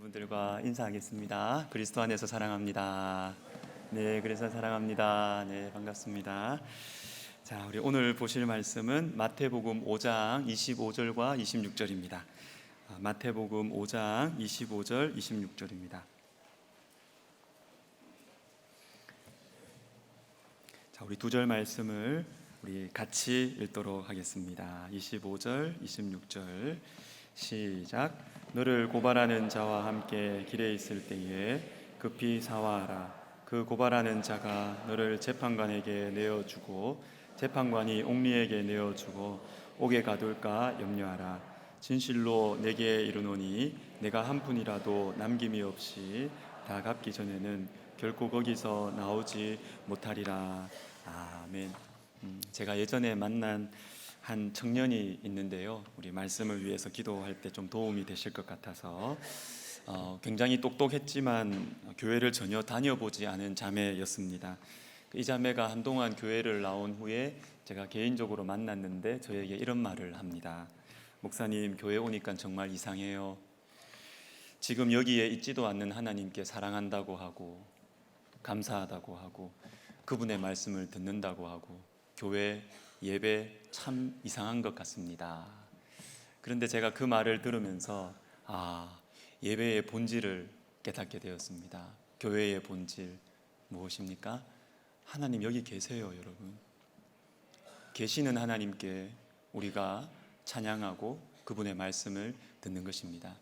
여러분들과 인사하겠습니다. 그리스도 안에서 사랑합니다. 네, 그래서 사랑합니다. 네, 반갑습니다. 자, 우리 오늘 보실 말씀은 마태복음 5장 25절과 26절입니다. 마태복음 5장 25절, 26절입니다. 자, 우리 두 절 말씀을 우리 같이 읽도록 하겠습니다. 25절, 26절 시작. 너를 고발하는 자와 함께 길에 있을 때에 급히 사화하라. 그 고발하는 자가 너를 재판관에게 내어주고 재판관이 옥리에게 내어주고 옥에 가둘까 염려하라. 진실로 내게 이르노니 내가 한 푼이라도 남김이 없이 다 갚기 전에는 결코 거기서 나오지 못하리라. 아멘. 제가 예전에 만난 한 청년이 있는데요, 우리 말씀을 위해서 기도할 때 좀 도움이 되실 것 같아서 굉장히 똑똑했지만 교회를 전혀 다녀보지 않은 자매였습니다. 이 자매가 한동안 교회를 나온 후에 제가 개인적으로 만났는데 저에게 이런 말을 합니다. 목사님, 교회 오니까 정말 이상해요. 지금 여기에 있지도 않는 하나님께 사랑한다고 하고 감사하다고 하고 그분의 말씀을 듣는다고 하고 교회 예배 참 이상한 것 같습니다. 그런데 제가 그 말을 들으면서 예배의 본질을 깨닫게 되었습니다. 교회의 본질 무엇입니까? 하나님 여기 계세요, 여러분. 계시는 하나님께 우리가 찬양하고 그분의 말씀을 듣는 것입니다.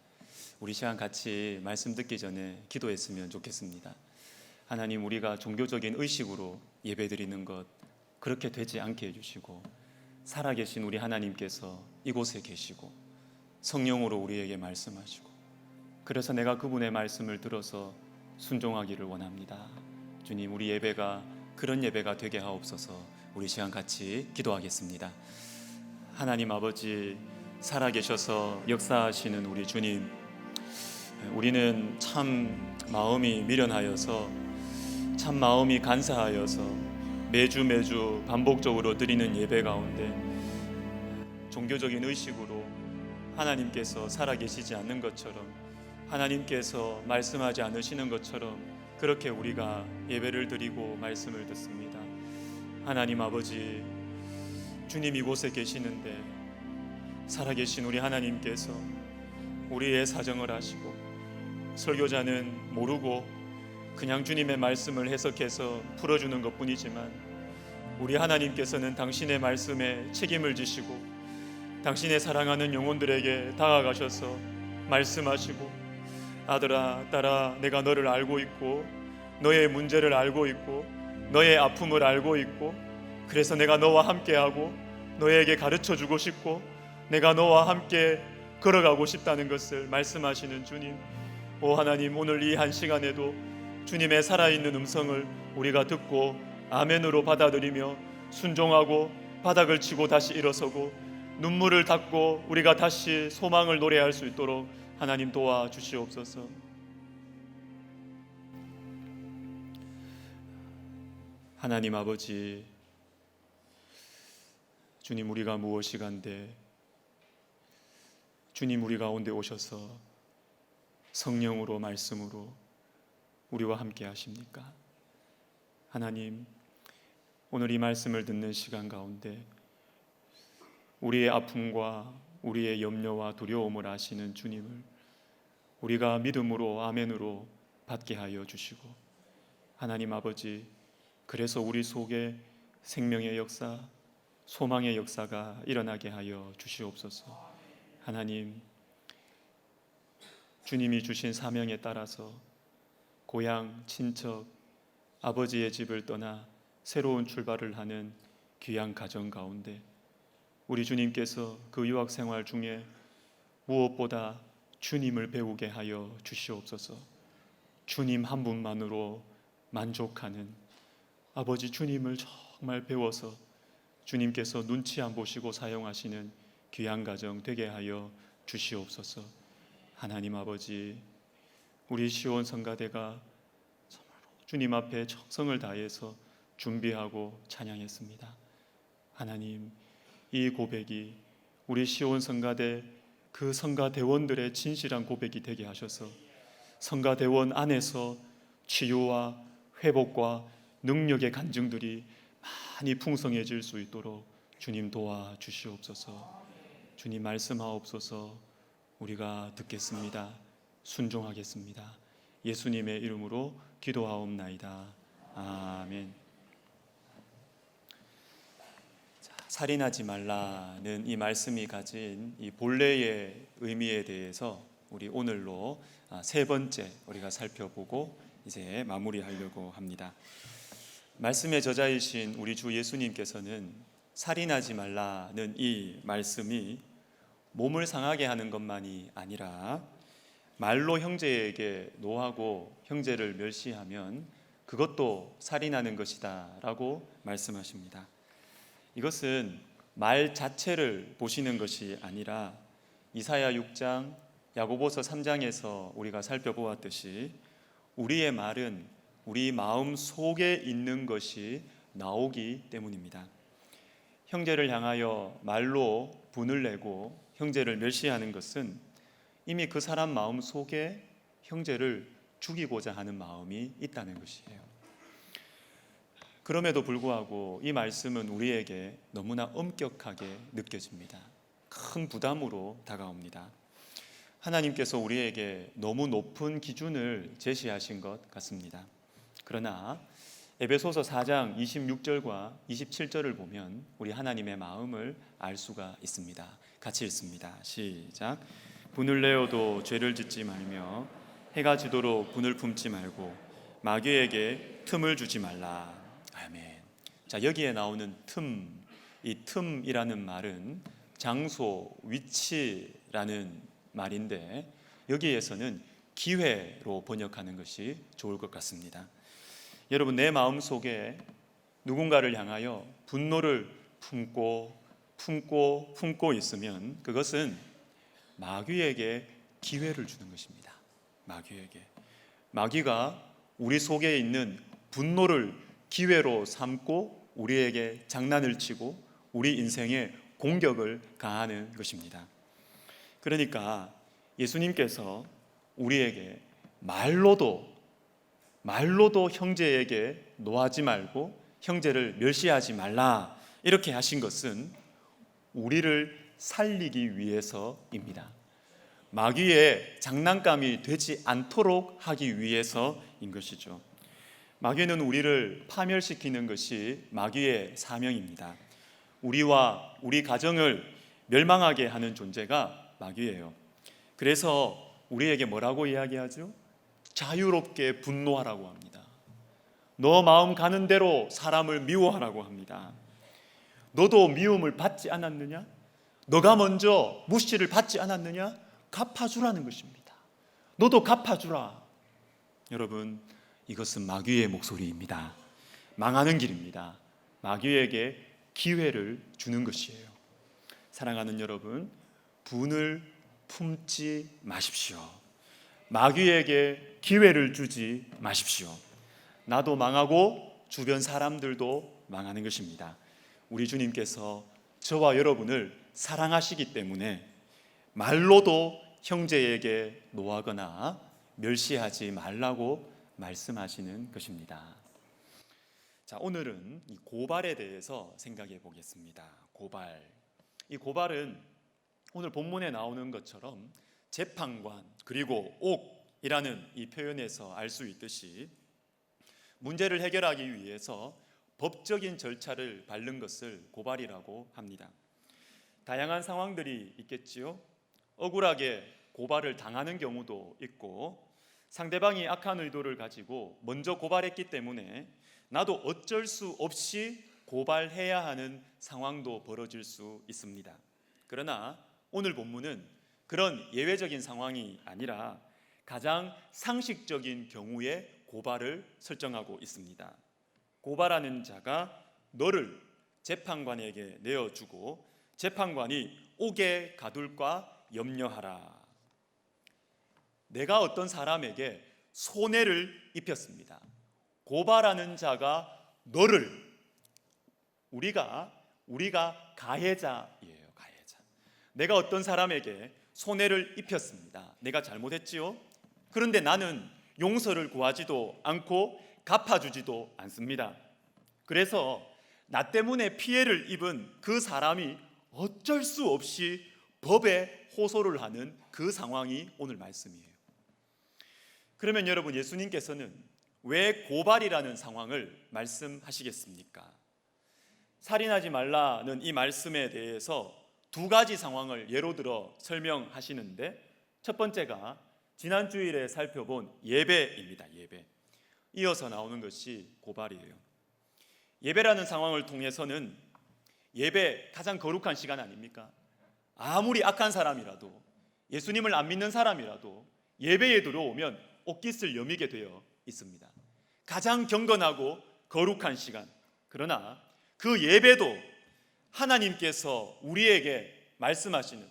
우리 시간 같이 말씀 듣기 전에 기도했으면 좋겠습니다. 하나님, 우리가 종교적인 의식으로 예배드리는 것 그렇게 되지 않게 해주시고 살아계신 우리 하나님께서 이곳에 계시고 성령으로 우리에게 말씀하시고 그래서 내가 그분의 말씀을 들어서 순종하기를 원합니다. 주님, 우리 예배가 그런 예배가 되게 하옵소서. 우리 시간 같이 기도하겠습니다. 하나님 아버지, 살아계셔서 역사하시는 우리 주님, 우리는 참 마음이 미련하여서 참 마음이 간사하여서 매주 반복적으로 드리는 예배 가운데 종교적인 의식으로 하나님께서 살아계시지 않는 것처럼 하나님께서 말씀하지 않으시는 것처럼 그렇게 우리가 예배를 드리고 말씀을 듣습니다. 하나님 아버지, 주님 이곳에 계시는데 살아계신 우리 하나님께서 우리의 사정을 아시고 설교자는 모르고 그냥 주님의 말씀을 해석해서 풀어주는 것뿐이지만 우리 하나님께서는 당신의 말씀에 책임을 지시고 당신의 사랑하는 영혼들에게 다가가셔서 말씀하시고 아들아, 딸아, 내가 너를 알고 있고 너의 문제를 알고 있고 너의 아픔을 알고 있고 그래서 내가 너와 함께하고 너에게 가르쳐주고 싶고 내가 너와 함께 걸어가고 싶다는 것을 말씀하시는 주님, 오 하나님, 오늘 이 한 시간에도 주님의 살아있는 음성을 우리가 듣고 아멘으로 받아들이며 순종하고 바닥을 치고 다시 일어서고 눈물을 닦고 우리가 다시 소망을 노래할 수 있도록 하나님 도와주시옵소서. 하나님 아버지, 주님, 우리가 무엇이간데 주님 우리 가운데 오셔서 성령으로 말씀으로 우리와 함께 하십니까? 하나님, 오늘 이 말씀을 듣는 시간 가운데 우리의 아픔과 우리의 염려와 두려움을 아시는 주님을 우리가 믿음으로 아멘으로 받게 하여 주시고 하나님 아버지, 그래서 우리 속에 생명의 역사, 소망의 역사가 일어나게 하여 주시옵소서. 하나님, 주님이 주신 사명에 따라서 고향, 친척, 아버지의 집을 떠나 새로운 출발을 하는 귀한 가정 가운데 우리 주님께서 그 유학 생활 중에 무엇보다 주님을 배우게 하여 주시옵소서. 주님 한 분만으로 만족하는 아버지, 주님을 정말 배워서 주님께서 눈치 안 보시고 사용하시는 귀한 가정 되게 하여 주시옵소서. 하나님 아버지, 우리 시온 성가대가 주님 앞에 정성을 다해서 준비하고 찬양했습니다. 하나님, 이 고백이 우리 시온 성가대 그 성가대원들의 진실한 고백이 되게 하셔서 성가대원 안에서 치유와 회복과 능력의 간증들이 많이 풍성해질 수 있도록 주님 도와주시옵소서. 주님 말씀하옵소서. 우리가 듣겠습니다. 순종하겠습니다. 예수님의 이름으로 기도하옵나이다. 아멘. 살인하지 말라는 이 말씀이 가진 이 본래의 의미에 대해서 우리 오늘로 세 번째 우리가 살펴보고 이제 마무리하려고 합니다. 말씀의 저자이신 우리 주 예수님께서는 살인하지 말라는 이 말씀이 몸을 상하게 하는 것만이 아니라 말로 형제에게 노하고 형제를 멸시하면 그것도 살인하는 것이다 라고 말씀하십니다. 이것은 말 자체를 보시는 것이 아니라 이사야 6장, 야고보서 3장에서 우리가 살펴보았듯이 우리의 말은 우리 마음 속에 있는 것이 나오기 때문입니다. 형제를 향하여 말로 분을 내고 형제를 멸시하는 것은 이미 그 사람 마음 속에 형제를 죽이고자 하는 마음이 있다는 것이에요. 그럼에도 불구하고 이 말씀은 우리에게 너무나 엄격하게 느껴집니다. 큰 부담으로 다가옵니다. 하나님께서 우리에게 너무 높은 기준을 제시하신 것 같습니다. 그러나 에베소서 4장 26절과 27절을 보면 우리 하나님의 마음을 알 수가 있습니다. 같이 읽습니다. 시작. 분을 내어도 죄를 짓지 말며 해가 지도록 분을 품지 말고 마귀에게 틈을 주지 말라. 아멘. 자, 여기에 나오는 틈, 이 틈이라는 말은 장소, 위치라는 말인데 여기에서는 기회로 번역하는 것이 좋을 것 같습니다. 여러분, 내 마음 속에 누군가를 향하여 분노를 품고 있으면 그것은 마귀에게 기회를 주는 것입니다. 마귀가 우리 속에 있는 분노를 기회로 삼고 우리에게 장난을 치고 우리 인생에 공격을 가하는 것입니다. 그러니까 예수님께서 우리에게 말로도 형제에게 노하지 말고 형제를 멸시하지 말라 이렇게 하신 것은 우리를 살리기 위해서입니다. 마귀의 장난감이 되지 않도록 하기 위해서인 것이죠. 마귀는 우리를 파멸시키는 것이 마귀의 사명입니다. 우리와 우리 가정을 멸망하게 하는 존재가 마귀예요. 그래서 우리에게 뭐라고 이야기하죠? 자유롭게 분노하라고 합니다. 너 마음 가는 대로 사람을 미워하라고 합니다. 너도 미움을 받지 않았느냐? 너가 먼저 무시를 받지 않았느냐? 갚아주라는 것입니다. 너도 갚아주라. 여러분, 이것은 마귀의 목소리입니다. 망하는 길입니다. 마귀에게 기회를 주는 것이에요. 사랑하는 여러분, 분을 품지 마십시오. 마귀에게 기회를 주지 마십시오. 나도 망하고 주변 사람들도 망하는 것입니다. 우리 주님께서 저와 여러분을 사랑하시기 때문에 말로도 형제에게 노하거나 멸시하지 말라고 말씀하시는 것입니다. 자, 오늘은 이 고발에 대해서 생각해 보겠습니다. 이 고발은 오늘 본문에 나오는 것처럼 재판관 그리고 옥이라는 이 표현에서 알 수 있듯이 문제를 해결하기 위해서 법적인 절차를 밟는 것을 고발이라고 합니다. 다양한 상황들이 있겠지요. 억울하게 고발을 당하는 경우도 있고 상대방이 악한 의도를 가지고 먼저 고발했기 때문에 나도 어쩔 수 없이 고발해야 하는 상황도 벌어질 수 있습니다. 그러나 오늘 본문은 그런 예외적인 상황이 아니라 가장 상식적인 경우의 고발을 설정하고 있습니다. 고발하는 자가 너를 재판관에게 내어주고 재판관이 옥에 가둘까 염려하라. 내가 어떤 사람에게 손해를 입혔습니다. 고발하는 자가 너를, 우리가 가해자예요. 가해자. 내가 어떤 사람에게 손해를 입혔습니다. 내가 잘못했지요? 그런데 나는 용서를 구하지도 않고 갚아주지도 않습니다. 그래서 나 때문에 피해를 입은 그 사람이 어쩔 수 없이 법에 호소를 하는 그 상황이 오늘 말씀이에요. 그러면 여러분, 예수님께서는 왜 고발이라는 상황을 말씀하시겠습니까? 살인하지 말라는 이 말씀에 대해서 두 가지 상황을 예로 들어 설명하시는데, 첫 번째가 지난 주일에 살펴본 예배입니다. 예배. 이어서 나오는 것이 고발이에요. 예배라는 상황을 통해서는, 예배 가장 거룩한 시간 아닙니까? 아무리 악한 사람이라도, 예수님을 안 믿는 사람이라도 예배에 들어오면 옷깃을 여미게 되어 있습니다. 가장 경건하고 거룩한 시간. 그러나 그 예배도 하나님께서 우리에게 말씀하시는,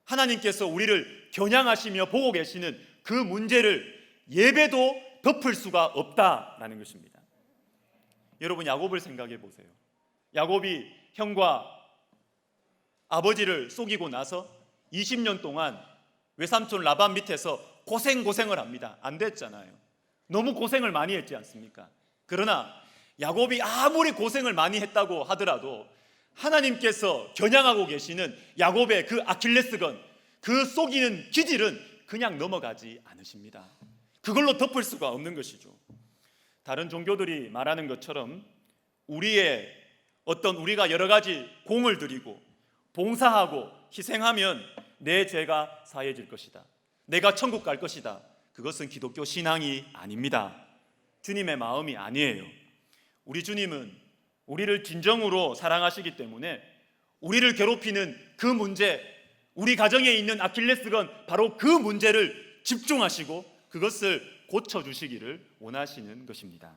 하나님께서 우리를 겨냥하시며 보고 계시는 그 문제를 예배도 덮을 수가 없다라는 것입니다. 여러분, 야곱을 생각해 보세요. 야곱이 형과 아버지를 속이고 나서 20년 동안 외삼촌 라반 밑에서 고생을 합니다. 안 됐잖아요. 너무 고생을 많이 했지 않습니까? 그러나 야곱이 아무리 고생을 많이 했다고 하더라도 하나님께서 겨냥하고 계시는 야곱의 그 아킬레스건, 그 속이는 기질은 그냥 넘어가지 않으십니다. 그걸로 덮을 수가 없는 것이죠. 다른 종교들이 말하는 것처럼 우리가 여러 가지 공을 들이고 봉사하고 희생하면 내 죄가 사해질 것이다, 내가 천국 갈 것이다. 그것은 기독교 신앙이 아닙니다. 주님의 마음이 아니에요. 우리 주님은 우리를 진정으로 사랑하시기 때문에 우리를 괴롭히는 그 문제, 우리 가정에 있는 아킬레스건, 바로 그 문제를 집중하시고 그것을 고쳐주시기를 원하시는 것입니다.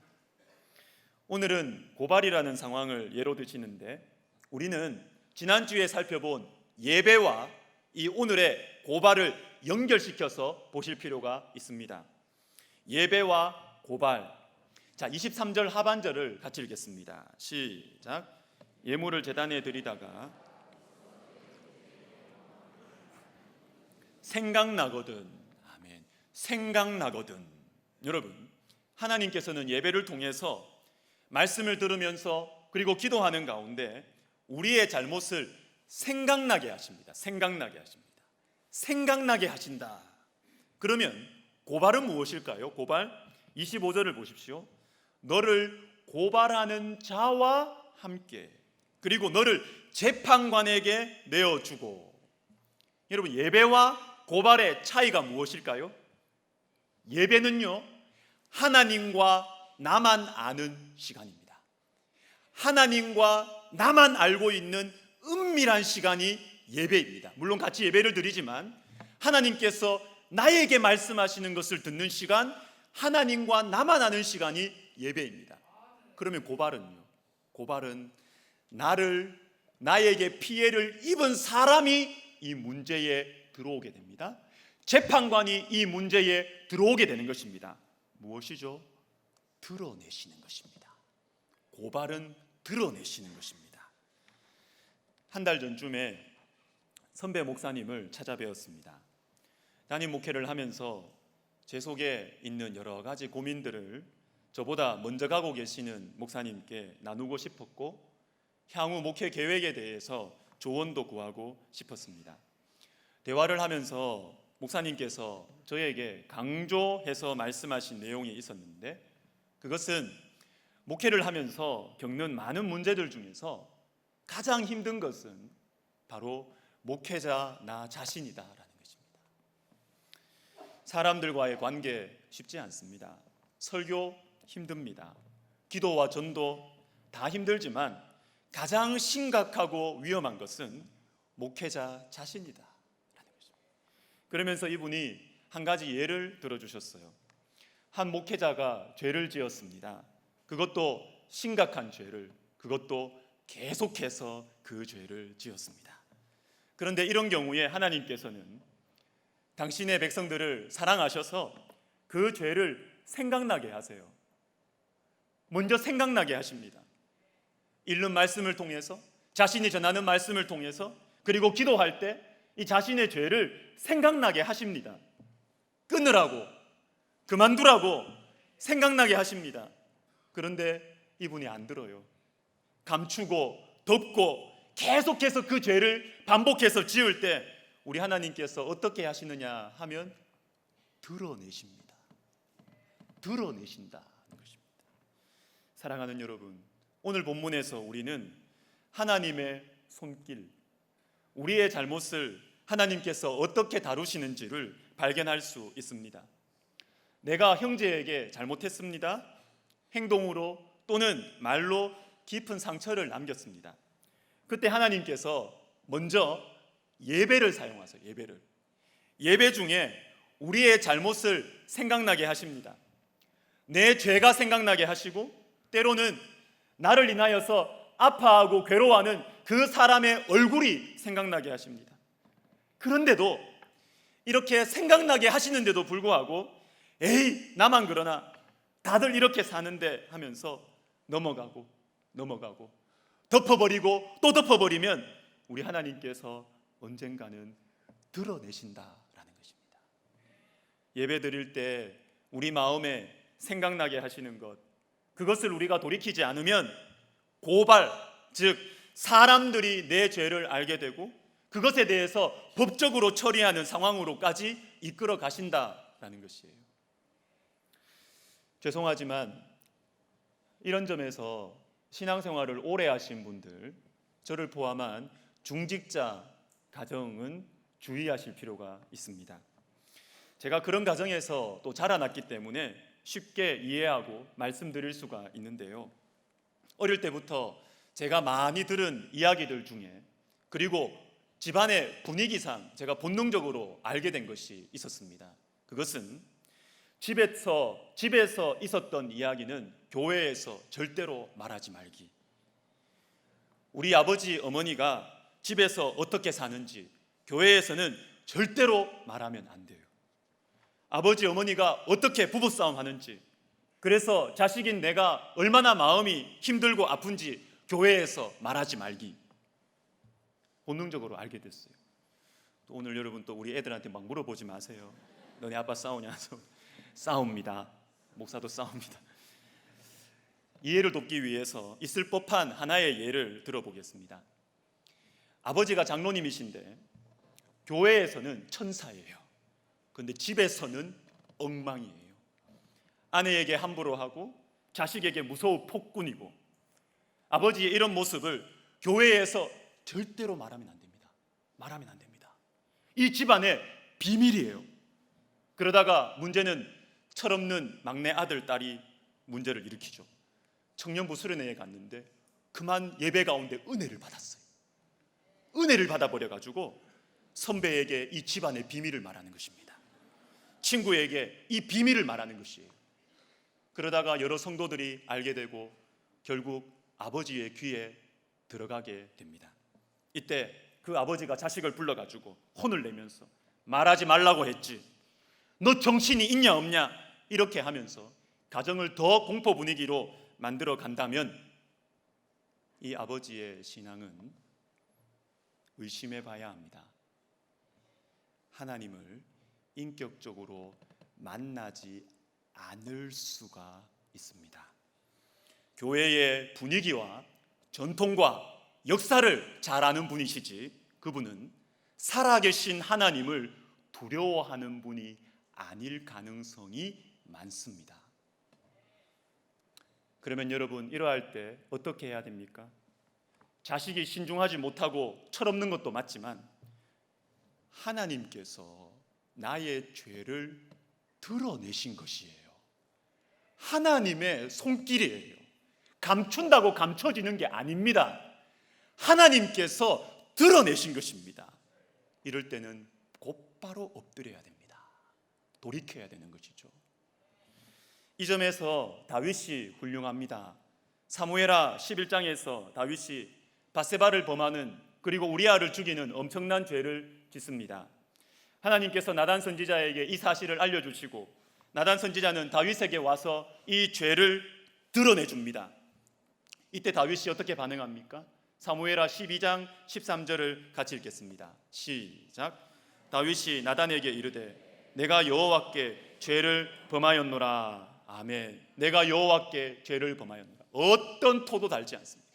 오늘은 고발이라는 상황을 예로 드시는데, 우리는 지난주에 살펴본 예배와 이 오늘의 고발을 연결시켜서 보실 필요가 있습니다. 예배와 고발. 자, 23절 하반절을 같이 읽겠습니다. 시작. 예물을 제단에 드리다가 생각나거든. 아멘. 생각나거든. 여러분, 하나님께서는 예배를 통해서 말씀을 들으면서 그리고 기도하는 가운데 우리의 잘못을 생각나게 하십니다. 생각나게 하십니다. 생각나게 하신다. 그러면 고발은 무엇일까요? 고발 25절을 보십시오. 너를 고발하는 자와 함께, 그리고 너를 재판관에게 내어주고. 여러분, 예배와 고발의 차이가 무엇일까요? 예배는요, 하나님과 나만 아는 시간입니다. 하나님과 나만 알고 있는 은밀한 시간이 예배입니다. 물론 같이 예배를 드리지만 하나님께서 나에게 말씀하시는 것을 듣는 시간, 하나님과 나만 아는 시간이 예배입니다. 그러면 고발은요? 고발은 나에게 피해를 입은 사람이 이 문제에 들어오게 됩니다. 재판관이 이 문제에 들어오게 되는 것입니다. 무엇이죠? 드러내시는 것입니다. 고발은 드러내시는 것입니다. 한 달 전쯤에 선배 목사님을 찾아뵈었습니다. 담임 목회를 하면서 제 속에 있는 여러 가지 고민들을 저보다 먼저 가고 계시는 목사님께 나누고 싶었고, 향후 목회 계획에 대해서 조언도 구하고 싶었습니다. 대화를 하면서 목사님께서 저에게 강조해서 말씀하신 내용이 있었는데, 그것은 목회를 하면서 겪는 많은 문제들 중에서 가장 힘든 것은 바로 목회자 나 자신이다라는 것입니다. 사람들과의 관계 쉽지 않습니다. 설교 힘듭니다. 기도와 전도 다 힘들지만 가장 심각하고 위험한 것은 목회자 자신이다라는 것입니다. 그러면서 이분이 한 가지 예를 들어주셨어요. 한 목회자가 죄를 지었습니다. 그것도 심각한 죄를, 그것도 계속해서 그 죄를 지었습니다. 그런데 이런 경우에 하나님께서는 당신의 백성들을 사랑하셔서 그 죄를 생각나게 하세요. 먼저 생각나게 하십니다. 읽는 말씀을 통해서, 자신이 전하는 말씀을 통해서, 그리고 기도할 때 이 자신의 죄를 생각나게 하십니다. 끊으라고, 그만두라고 생각나게 하십니다. 그런데 이분이 안 들어요. 감추고 덮고 계속해서 그 죄를 반복해서 지을 때 우리 하나님께서 어떻게 하시느냐 하면 드러내십니다. 드러내신다는 것입니다. 사랑하는 여러분, 오늘 본문에서 우리는 하나님의 손길, 우리의 잘못을 하나님께서 어떻게 다루시는지를 발견할 수 있습니다. 내가 형제에게 잘못했습니다. 행동으로 또는 말로 깊은 상처를 남겼습니다. 그때 하나님께서 먼저 예배를 사용하세요. 예배 중에 우리의 잘못을 생각나게 하십니다. 내 죄가 생각나게 하시고 때로는 나를 인하여서 아파하고 괴로워하는 그 사람의 얼굴이 생각나게 하십니다. 그런데도 이렇게 생각나게 하시는데도 불구하고 에이 나만 그러나 다들 이렇게 사는데 하면서 넘어가고 덮어버리고 또 덮어버리면 우리 하나님께서 언젠가는 드러내신다라는 것입니다. 예배 드릴 때 우리 마음에 생각나게 하시는 것, 그것을 우리가 돌이키지 않으면 고발, 즉 사람들이 내 죄를 알게 되고 그것에 대해서 법적으로 처리하는 상황으로까지 이끌어 가신다라는 것이에요. 죄송하지만 이런 점에서 신앙생활을 오래 하신 분들, 저를 포함한 중직자 가정은 주의하실 필요가 있습니다. 제가 그런 가정에서 또 자라났기 때문에 쉽게 이해하고 말씀드릴 수가 있는데요. 어릴 때부터 제가 많이 들은 이야기들 중에, 그리고 집안의 분위기상 제가 본능적으로 알게 된 것이 있었습니다. 그것은 집에서 있었던 이야기는 교회에서 절대로 말하지 말기. 우리 아버지 어머니가 집에서 어떻게 사는지 교회에서는 절대로 말하면 안 돼요. 아버지 어머니가 어떻게 부부싸움 하는지, 그래서 자식인 내가 얼마나 마음이 힘들고 아픈지 교회에서 말하지 말기. 본능적으로 알게 됐어요. 또 오늘 여러분 또 우리 애들한테 막 물어보지 마세요. 너네 아빠 싸우냐? 싸웁니다. 목사도 싸웁니다. 이해를 돕기 위해서 있을 법한 하나의 예를 들어보겠습니다. 아버지가 장로님이신데 교회에서는 천사예요. 그런데 집에서는 엉망이에요. 아내에게 함부로 하고 자식에게 무서운 폭군이고, 아버지의 이런 모습을 교회에서 절대로 말하면 안 됩니다. 말하면 안 됩니다. 이 집안의 비밀이에요. 그러다가 문제는 철없는 막내 아들, 딸이 문제를 일으키죠. 청년부 수련회에 갔는데 그만 예배 가운데 은혜를 받았어요. 은혜를 받아버려가지고 선배에게 이 집안의 비밀을 말하는 것입니다. 친구에게 이 비밀을 말하는 것이에요. 그러다가 여러 성도들이 알게 되고 결국 아버지의 귀에 들어가게 됩니다. 이때 그 아버지가 자식을 불러가지고 혼을 내면서 말하지 말라고 했지, 너 정신이 있냐 없냐, 이렇게 하면서 가정을 더 공포 분위기로 만들어 간다면 이 아버지의 신앙은 의심해 봐야 합니다. 하나님을 인격적으로 만나지 않을 수가 있습니다. 교회의 분위기와 전통과 역사를 잘 아는 분이시지, 그분은 살아계신 하나님을 두려워하는 분이 아닐 가능성이 많습니다. 그러면 여러분, 이러할 때 어떻게 해야 됩니까? 자식이 신중하지 못하고 철없는 것도 맞지만 하나님께서 나의 죄를 드러내신 것이에요. 하나님의 손길이에요. 감춘다고 감춰지는 게 아닙니다. 하나님께서 드러내신 것입니다. 이럴 때는 곧바로 엎드려야 됩니다. 돌이켜야 되는 것이죠. 이 점에서 다윗이 훌륭합니다. 사무엘하 11장에서 다윗이 밧세바를 범하는, 그리고 우리아를 죽이는 엄청난 죄를 짓습니다. 하나님께서 나단 선지자에게 이 사실을 알려주시고 나단 선지자는 다윗에게 와서 이 죄를 드러내줍니다. 이때 다윗이 어떻게 반응합니까? 사무엘하 12장 13절을 같이 읽겠습니다. 시작. 다윗이 나단에게 이르되 내가 여호와께 죄를 범하였노라. 아멘. 내가 여호와께 죄를 범하였노라. 어떤 토도 달지 않습니다.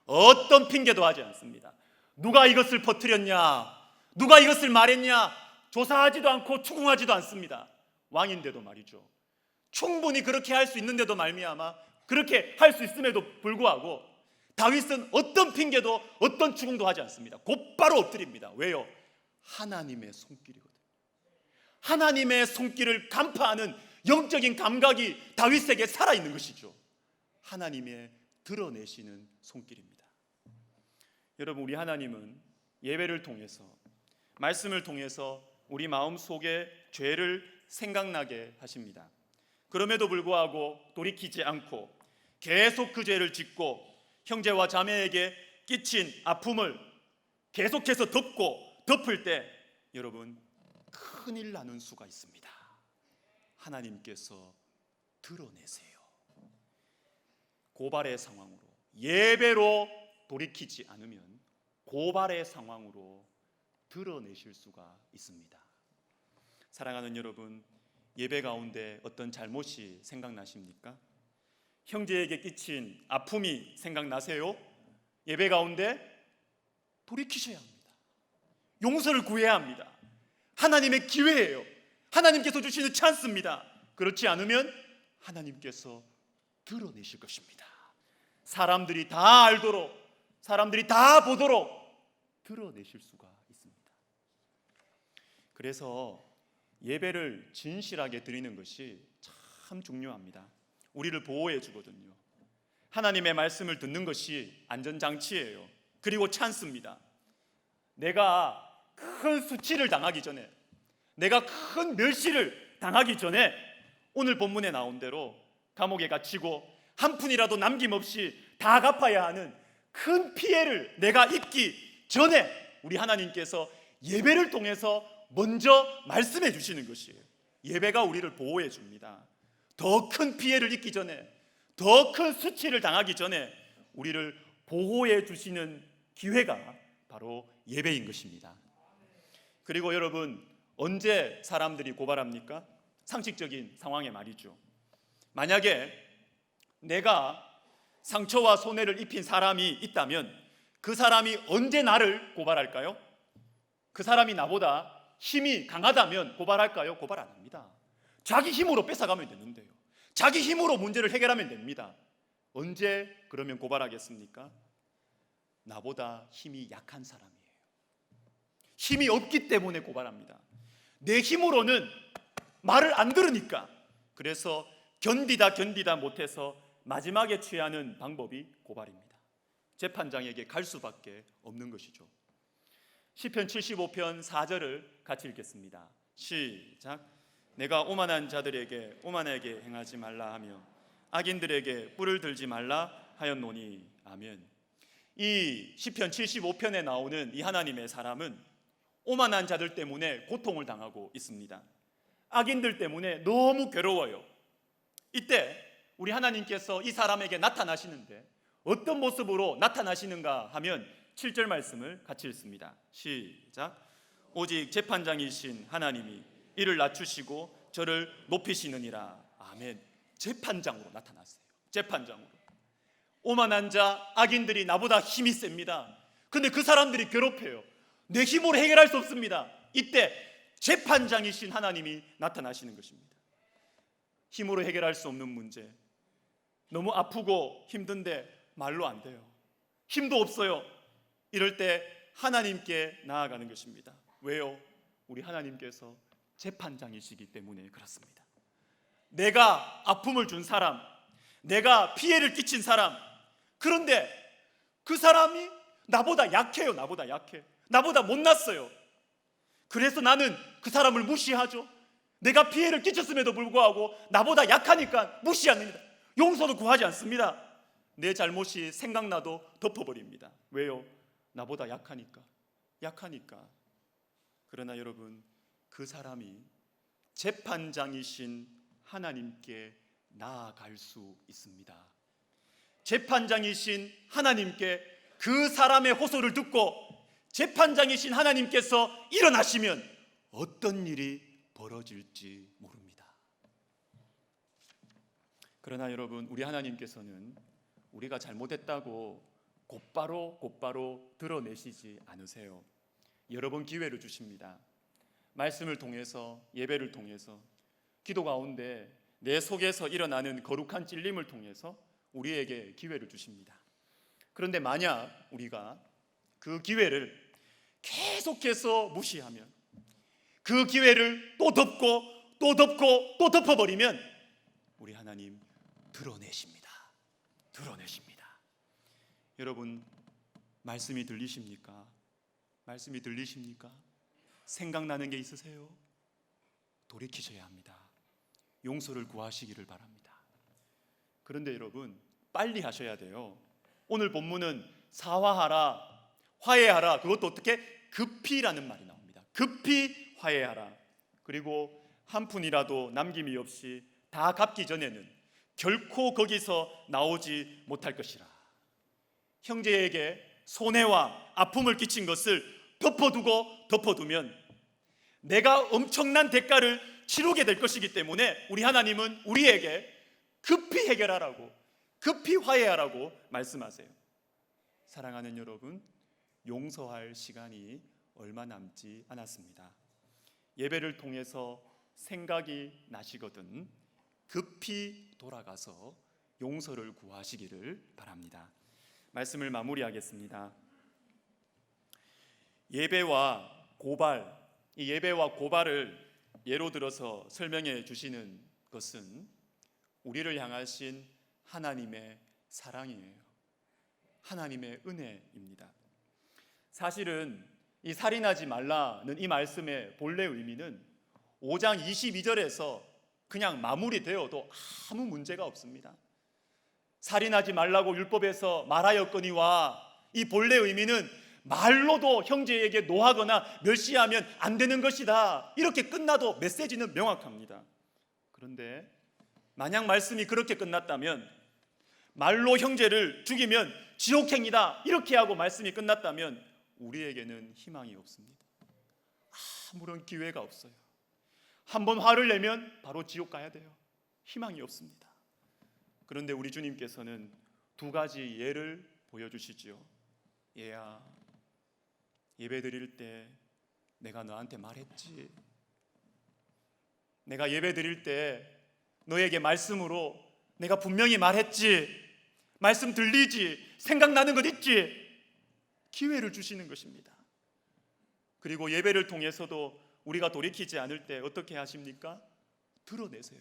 어떤 핑계도 하지 않습니다. 누가 이것을 퍼뜨렸냐, 누가 이것을 말했냐 조사하지도 않고 추궁하지도 않습니다. 왕인데도 말이죠. 충분히 그렇게 할 수 있는데도 말미암아 그렇게 할 수 있음에도 불구하고 다윗은 어떤 핑계도 어떤 추궁도 하지 않습니다. 곧바로 엎드립니다. 왜요? 하나님의 손길이거든요. 하나님의 손길을 간파하는 영적인 감각이 다윗에게 살아있는 것이죠. 하나님의 드러내시는 손길입니다. 여러분, 우리 하나님은 예배를 통해서, 말씀을 통해서 우리 마음속에 죄를 생각나게 하십니다. 그럼에도 불구하고 돌이키지 않고 계속 그 죄를 짓고 형제와 자매에게 끼친 아픔을 계속해서 덮을 때 여러분 큰일 나는 수가 있습니다. 하나님께서 드러내세요. 고발의 상황으로, 예배로 돌이키지 않으면 고발의 상황으로 드러내실 수가 있습니다. 사랑하는 여러분, 예배 가운데 어떤 잘못이 생각나십니까? 형제에게 끼친 아픔이 생각나세요? 예배 가운데 돌이키셔야 합니다. 용서를 구해야 합니다. 하나님의 기회예요. 하나님께서 주시는 찬스입니다. 그렇지 않으면 하나님께서 드러내실 것입니다. 사람들이 다 알도록, 사람들이 다 보도록 드러내실 수가 있습니다. 그래서 예배를 진실하게 드리는 것이 참 중요합니다. 우리를 보호해 주거든요. 하나님의 말씀을 듣는 것이 안전장치예요. 그리고 찬스입니다. 내가 큰 수치를 당하기 전에, 내가 큰 멸시를 당하기 전에 오늘 본문에 나온 대로 감옥에 갇히고 한 푼이라도 남김없이 다 갚아야 하는 큰 피해를 내가 입기 전에 우리 하나님께서 예배를 통해서 먼저 말씀해 주시는 것이에요. 예배가 우리를 보호해 줍니다. 더 큰 피해를 입기 전에, 더 큰 수치를 당하기 전에 우리를 보호해 주시는 기회가 바로 예배인 것입니다. 그리고 여러분, 언제 사람들이 고발합니까? 상식적인 상황에 말이죠. 만약에 내가 상처와 손해를 입힌 사람이 있다면 그 사람이 언제 나를 고발할까요? 그 사람이 나보다 힘이 강하다면 고발할까요? 고발 안 합니다. 자기 힘으로 뺏어가면 되는데요. 자기 힘으로 문제를 해결하면 됩니다. 언제 그러면 고발하겠습니까? 나보다 힘이 약한 사람이에요. 힘이 없기 때문에 고발합니다. 내 힘으로는 말을 안 들으니까. 그래서 견디다 못해서 마지막에 취하는 방법이 고발입니다. 재판장에게 갈 수밖에 없는 것이죠. 시편 75편 4절을 같이 읽겠습니다. 시작. 내가 오만한 자들에게 오만하게 행하지 말라 하며 악인들에게 뿔을 들지 말라 하였노니. 아멘. 이 시편 75편에 나오는 이 하나님의 사람은 오만한 자들 때문에 고통을 당하고 있습니다. 악인들 때문에 너무 괴로워요. 이때 우리 하나님께서 이 사람에게 나타나시는데 어떤 모습으로 나타나시는가 하면 7절 말씀을 같이 읽습니다. 시작. 오직 재판장이신 하나님이 이를 낮추시고 저를 높이시느니라. 아멘. 재판장으로 나타났어요. 재판장으로. 오만한 자, 악인들이 나보다 힘이 셉니다. 근데 그 사람들이 괴롭혀요. 내 힘으로 해결할 수 없습니다. 이때 재판장이신 하나님이 나타나시는 것입니다. 힘으로 해결할 수 없는 문제, 너무 아프고 힘든데 말로 안 돼요. 힘도 없어요. 이럴 때 하나님께 나아가는 것입니다. 왜요? 우리 하나님께서 재판장이시기 때문에 그렇습니다. 내가 아픔을 준 사람, 내가 피해를 끼친 사람, 그런데 그 사람이 나보다 약해요. 나보다 약해. 나보다 못났어요. 그래서 나는 그 사람을 무시하죠. 내가 피해를 끼쳤음에도 불구하고 나보다 약하니까 무시합니다. 용서도 구하지 않습니다. 내 잘못이 생각나도 덮어버립니다. 왜요? 나보다 약하니까. 그러나 여러분, 그 사람이 재판장이신 하나님께 나아갈 수 있습니다. 재판장이신 하나님께 그 사람의 호소를 듣고 재판장이신 하나님께서 일어나시면 어떤 일이 벌어질지 모릅니다. 그러나 여러분, 우리 하나님께서는 우리가 잘못했다고 곧바로 드러내시지 않으세요. 여러 번 기회를 주십니다. 말씀을 통해서, 예배를 통해서, 기도 가운데 내 속에서 일어나는 거룩한 찔림을 통해서 우리에게 기회를 주십니다. 그런데 만약 우리가 그 기회를 계속해서 무시하면, 그 기회를 또 덮고 또 덮고 또 덮어버리면 우리 하나님 드러내십니다. 여러분, 말씀이 들리십니까? 말씀이 들리십니까? 생각나는 게 있으세요? 돌이키셔야 합니다. 용서를 구하시기를 바랍니다. 그런데 여러분, 빨리 하셔야 돼요. 오늘 본문은 사화하라, 화해하라, 그것도 어떻게? 급히라는 말이 나옵니다. 급히 화해하라. 그리고 한 푼이라도 남김이 없이 다 갚기 전에는 결코 거기서 나오지 못할 것이라. 형제에게 손해와 아픔을 끼친 것을 덮어두면 내가 엄청난 대가를 치르게 될 것이기 때문에 우리 하나님은 우리에게 급히 해결하라고, 급히 화해하라고 말씀하세요. 사랑하는 여러분, 용서할 시간이 얼마 남지 않았습니다. 예배를 통해서 생각이 나시거든 급히 돌아가서 용서를 구하시기를 바랍니다. 말씀을 마무리하겠습니다. 예배와 고발, 이 예배와 고발을 예로 들어서 설명해 주시는 것은 우리를 향하신 하나님의 사랑이에요. 하나님의 은혜입니다. 사실은 이 살인하지 말라는 이 말씀의 본래 의미는 5장 22절에서 그냥 마무리되어도 아무 문제가 없습니다. 살인하지 말라고 율법에서 말하였거니와, 이 본래 의미는 말로도 형제에게 노하거나 멸시하면 안 되는 것이다, 이렇게 끝나도 메시지는 명확합니다. 그런데 만약 말씀이 그렇게 끝났다면, 말로 형제를 죽이면 지옥행이다 이렇게 하고 말씀이 끝났다면 우리에게는 희망이 없습니다. 아무런 기회가 없어요. 한번 화를 내면 바로 지옥 가야 돼요. 희망이 없습니다. 그런데 우리 주님께서는 두 가지 예를 보여주시지요. 얘야, 예배 드릴 때 내가 너한테 말했지. 내가 예배 드릴 때 너에게 말씀으로 내가 분명히 말했지. 말씀 들리지? 생각나는 것 있지? 기회를 주시는 것입니다. 그리고 예배를 통해서도 우리가 돌이키지 않을 때 어떻게 하십니까? 드러내세요.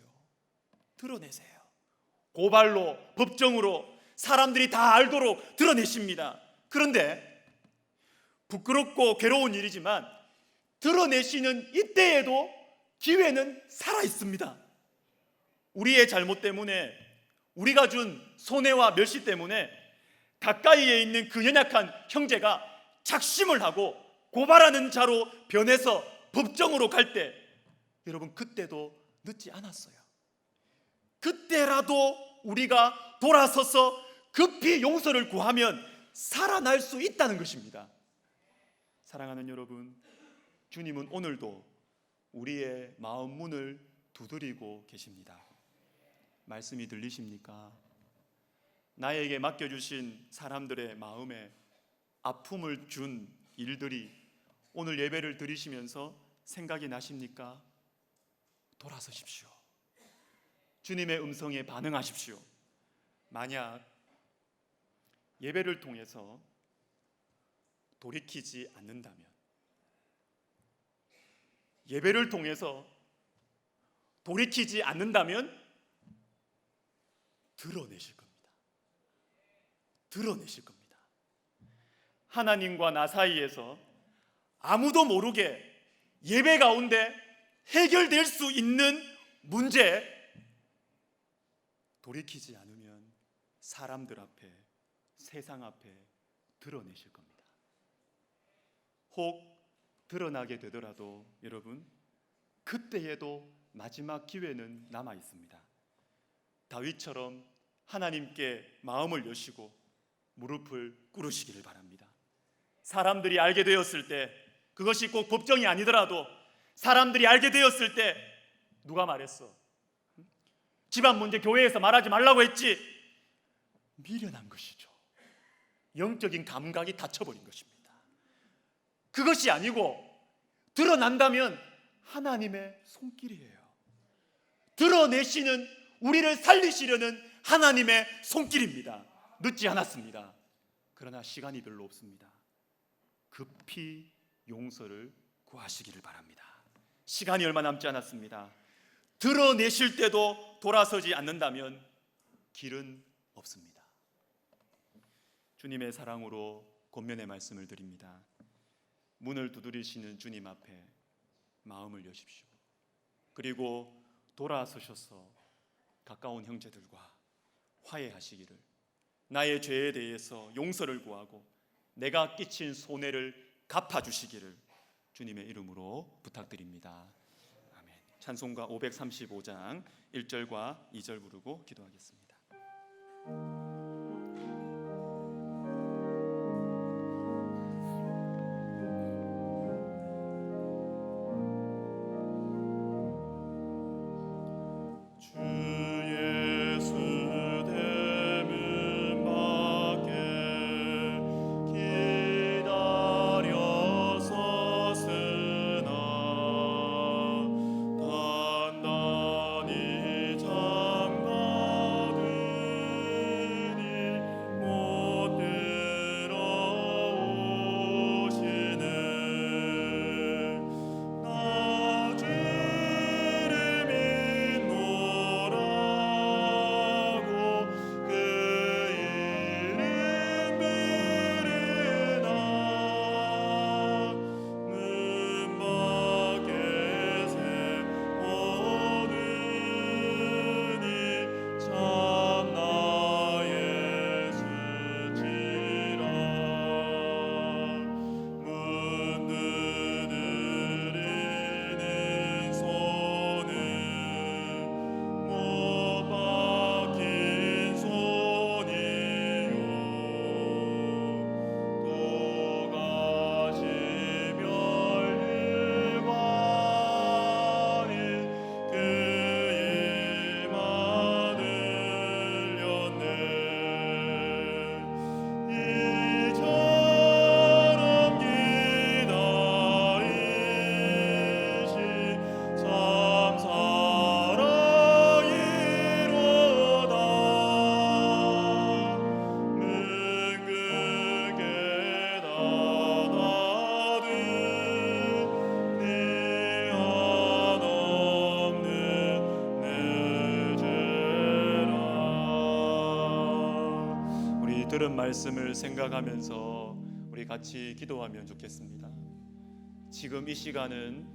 고발로, 법정으로 사람들이 다 알도록 드러내십니다. 그런데 부끄럽고 괴로운 일이지만 드러내시는 이때에도 기회는 살아있습니다. 우리의 잘못 때문에, 우리가 준 손해와 멸시 때문에 가까이에 있는 그 연약한 형제가 작심을 하고 고발하는 자로 변해서 법정으로 갈 때, 여러분, 그때도 늦지 않았어요. 그때라도 우리가 돌아서서 급히 용서를 구하면 살아날 수 있다는 것입니다. 사랑하는 여러분, 주님은 오늘도 우리의 마음 문을 두드리고 계십니다. 말씀이 들리십니까? 나에게 맡겨주신 사람들의 마음에 아픔을 준 일들이 오늘 예배를 드리시면서 생각이 나십니까? 돌아서십시오. 주님의 음성에 반응하십시오. 만약 예배를 통해서 돌이키지 않는다면, 예배를 통해서 돌이키지 않는다면 드러내실 겁니다. 하나님과 나 사이에서 아무도 모르게 예배 가운데 해결될 수 있는 문제, 돌이키지 않으면 사람들 앞에, 세상 앞에 드러내실 겁니다. 혹 드러나게 되더라도 여러분, 그때에도 마지막 기회는 남아 있습니다. 다윗처럼 하나님께 마음을 여시고 무릎을 꿇으시기를 바랍니다. 사람들이 알게 되었을 때, 그것이 꼭 법정이 아니더라도 사람들이 알게 되었을 때, 누가 말했어? 집안 문제 교회에서 말하지 말라고 했지. 미련한 것이죠. 영적인 감각이 닫혀버린 것입니다. 그것이 아니고 드러난다면 하나님의 손길이에요. 드러내시는, 우리를 살리시려는 하나님의 손길입니다. 늦지 않았습니다. 그러나 시간이 별로 없습니다. 급히 용서를 구하시기를 바랍니다. 시간이 얼마 남지 않았습니다. 드러내실 때도 돌아서지 않는다면 길은 없습니다. 주님의 사랑으로 권면의 말씀을 드립니다. 문을 두드리시는 주님 앞에 마음을 여십시오. 그리고 돌아서셔서 가까운 형제들과 화해하시기를, 나의 죄에 대해서 용서를 구하고 내가 끼친 손해를 갚아주시기를 주님의 이름으로 부탁드립니다. 아멘. 찬송가 535장 1절과 2절 부르고 기도하겠습니다. 들은 말씀을 생각하면서 우리 같이 기도하면 좋겠습니다. 지금 이 시간은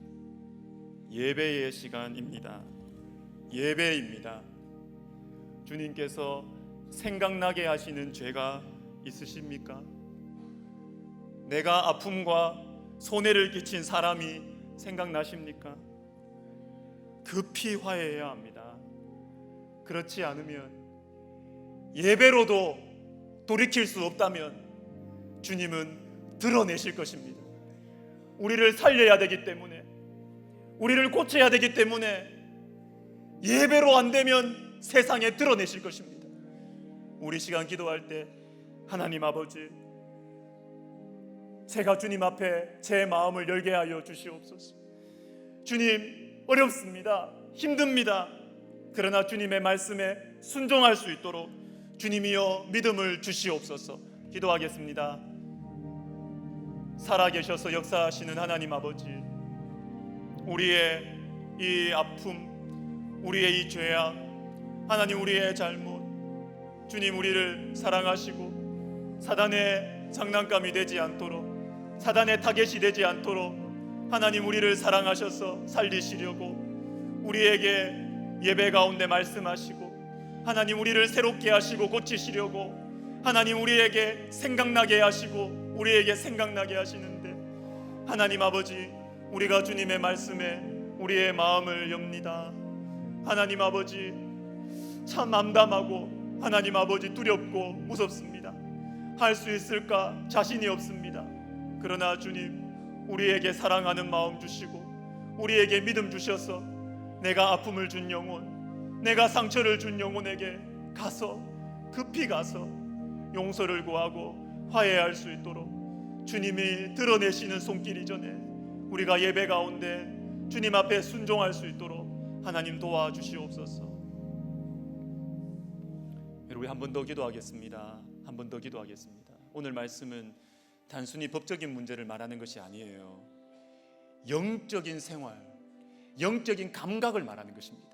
예배의 시간입니다. 예배입니다. 주님께서 생각나게 하시는 죄가 있으십니까? 내가 아픔과 손해를 끼친 사람이 생각나십니까? 급히 화해해야 합니다. 그렇지 않으면, 예배로도 돌이킬 수 없다면 주님은 드러내실 것입니다. 우리를 살려야 되기 때문에, 우리를 고쳐야 되기 때문에 예배로 안 되면 세상에 드러내실 것입니다. 우리 시간 기도할 때, 하나님 아버지, 제가 주님 앞에 제 마음을 열게 하여 주시옵소서. 주님, 어렵습니다. 힘듭니다. 그러나 주님의 말씀에 순종할 수 있도록 주님이여 믿음을 주시옵소서. 기도하겠습니다. 살아계셔서 역사하시는 하나님 아버지, 우리의 이 아픔, 우리의 이 죄악, 하나님 우리의 잘못, 주님 우리를 사랑하시고 사단의 장난감이 되지 않도록, 사단의 타겟이 되지 않도록 하나님 우리를 사랑하셔서 살리시려고 우리에게 예배 가운데 말씀하시고, 하나님 우리를 새롭게 하시고 고치시려고 하나님 우리에게 생각나게 하시고 우리에게 생각나게 하시는데, 하나님 아버지, 우리가 주님의 말씀에 우리의 마음을 엽니다. 하나님 아버지, 참 암담하고 하나님 아버지 두렵고 무섭습니다. 할 수 있을까 자신이 없습니다. 그러나 주님, 우리에게 사랑하는 마음 주시고 우리에게 믿음 주셔서 내가 아픔을 준 영혼, 내가 상처를 준 영혼에게 급히 가서 용서를 구하고 화해할 수 있도록 주님이 드러내시는 손길 이전에 우리가 예배 가운데 주님 앞에 순종할 수 있도록 하나님 도와주시옵소서. 우리 한 번 더 기도하겠습니다. 한 번 더 기도하겠습니다. 오늘 말씀은 단순히 법적인 문제를 말하는 것이 아니에요. 영적인 생활, 영적인 감각을 말하는 것입니다.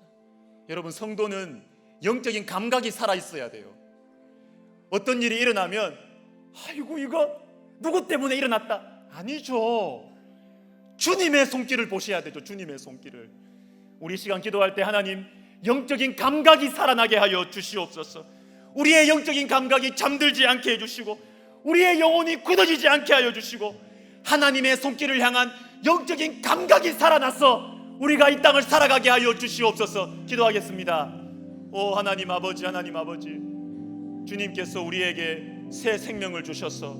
여러분, 성도는 영적인 감각이 살아있어야 돼요. 어떤 일이 일어나면 아이고 이거 누구 때문에 일어났다, 아니죠. 주님의 손길을 보셔야 되죠. 주님의 손길을. 우리 시간 기도할 때 하나님 영적인 감각이 살아나게 하여 주시옵소서. 우리의 영적인 감각이 잠들지 않게 해주시고 우리의 영혼이 굳어지지 않게 하여 주시고 하나님의 손길을 향한 영적인 감각이 살아나서 우리가 이 땅을 살아가게 하여 주시옵소서. 기도하겠습니다. 오 하나님 아버지, 하나님 아버지, 주님께서 우리에게 새 생명을 주셔서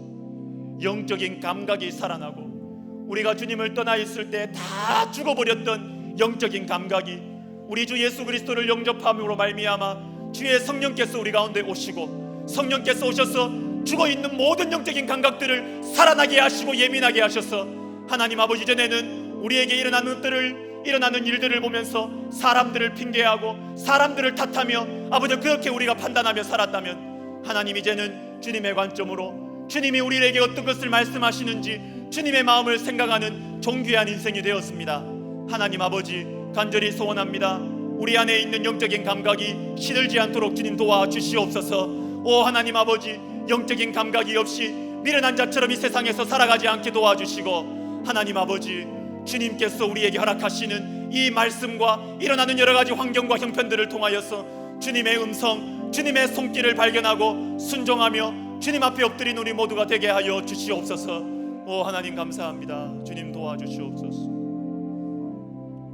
영적인 감각이 살아나고 우리가 주님을 떠나 있을 때 다 죽어버렸던 영적인 감각이 우리 주 예수 그리스도를 영접함으로 말미암아 주의 성령께서 우리 가운데 오시고 성령께서 오셔서 죽어있는 모든 영적인 감각들을 살아나게 하시고 예민하게 하셔서 하나님 아버지, 이전에는 우리에게 일어나는 일들을 보면서 사람들을 핑계하고 사람들을 탓하며 아버지 그렇게 우리가 판단하며 살았다면 하나님 이제는 주님의 관점으로 주님이 우리에게 어떤 것을 말씀하시는지 주님의 마음을 생각하는 존귀한 인생이 되었습니다. 하나님 아버지, 간절히 소원합니다. 우리 안에 있는 영적인 감각이 시들지 않도록 주님 도와주시옵소서. 오 하나님 아버지, 영적인 감각이 없이 미련한 자처럼 이 세상에서 살아가지 않게 도와주시고 하나님 아버지, 주님께서 우리에게 허락하시는 이 말씀과 일어나는 여러 가지 환경과 형편들을 통하여서 주님의 음성, 주님의 손길을 발견하고 순종하며 주님 앞에 엎드린 우리 모두가 되게 하여 주시옵소서. 오 하나님 감사합니다. 주님 도와주시옵소서.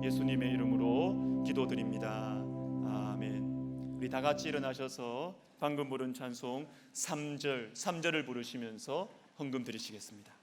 예수님의 이름으로 기도드립니다. 아멘. 우리 다 같이 일어나셔서 방금 부른 찬송 3절을 부르시면서 헌금 드리시겠습니다.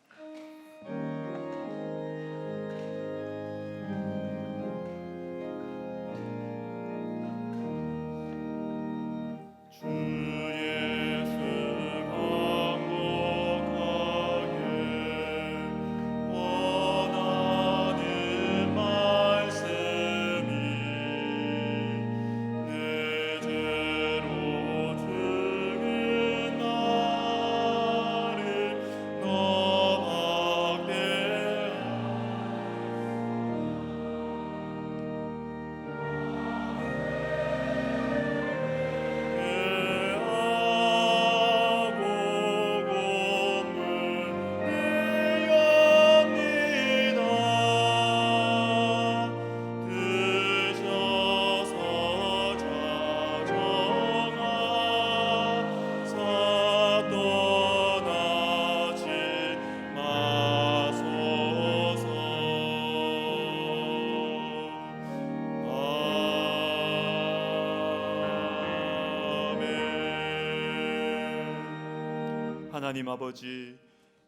하나님 아버지,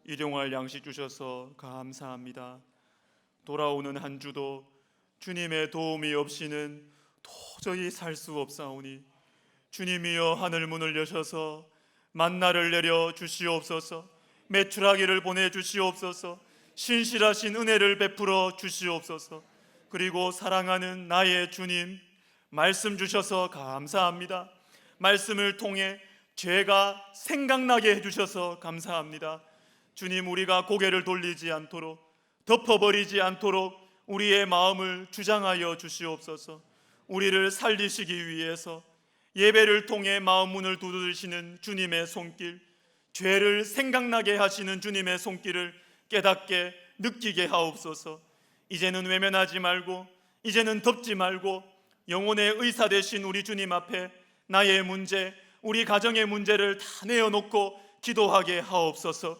일용할 양식 주셔서 감사합니다. 돌아오는 한 주도 주님의 도움이 없이는 도저히 살 수 없사오니 주님이여 하늘 문을 여셔서 만나를 내려 주시옵소서. 메추라기를 보내주시옵소서. 신실하신 은혜를 베풀어 주시옵소서. 그리고 사랑하는 나의 주님, 말씀 주셔서 감사합니다. 말씀을 통해 죄가 생각나게 해주셔서 감사합니다. 주님, 우리가 고개를 돌리지 않도록, 덮어버리지 않도록 우리의 마음을 주장하여 주시옵소서. 우리를 살리시기 위해서 예배를 통해 마음 문을 두드리시는 주님의 손길, 죄를 생각나게 하시는 주님의 손길을 깨닫게 느끼게 하옵소서. 이제는 외면하지 말고, 이제는 덮지 말고 영혼의 의사 되신 우리 주님 앞에 나의 문제, 우리 가정의 문제를 다 내어놓고 기도하게 하옵소서.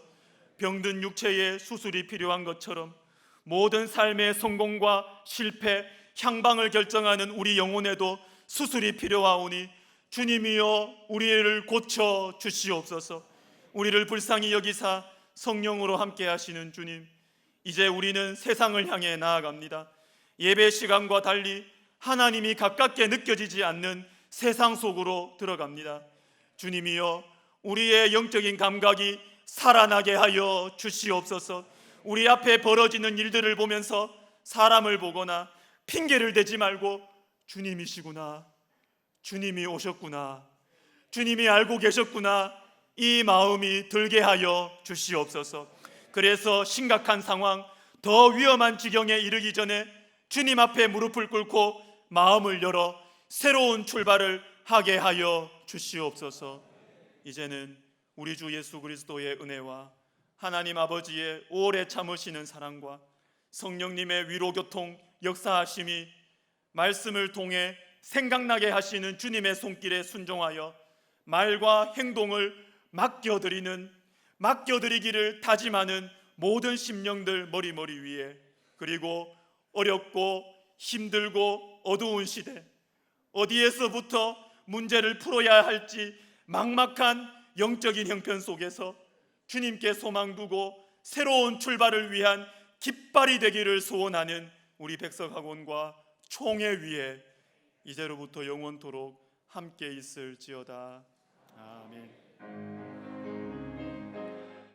병든 육체에 수술이 필요한 것처럼 모든 삶의 성공과 실패, 향방을 결정하는 우리 영혼에도 수술이 필요하오니 주님이여 우리를 고쳐 주시옵소서. 우리를 불쌍히 여기사 성령으로 함께 하시는 주님, 이제 우리는 세상을 향해 나아갑니다. 예배 시간과 달리 하나님이 가깝게 느껴지지 않는 세상 속으로 들어갑니다. 주님이여, 우리의 영적인 감각이 살아나게 하여 주시옵소서. 우리 앞에 벌어지는 일들을 보면서 사람을 보거나 핑계를 대지 말고 주님이시구나, 주님이 오셨구나, 주님이 알고 계셨구나, 이 마음이 들게 하여 주시옵소서. 그래서 심각한 상황, 더 위험한 지경에 이르기 전에 주님 앞에 무릎을 꿇고 마음을 열어 새로운 출발을 하게 하여 주시옵소서. 이제는 우리 주 예수 그리스도의 은혜와 하나님 아버지의 오래 참으시는 사랑과 성령님의 위로교통 역사하심이 말씀을 통해 생각나게 하시는 주님의 손길에 순종하여 말과 행동을 맡겨드리기를 다짐하는 모든 심령들 머리 위에, 그리고 어렵고 힘들고 어두운 시대, 어디에서부터 문제를 풀어야 할지 막막한 영적인 형편 속에서 주님께 소망 두고 새로운 출발을 위한 깃발이 되기를 소원하는 우리 백석학원과 총회 위에 이제로부터 영원토록 함께 있을지어다. 아멘.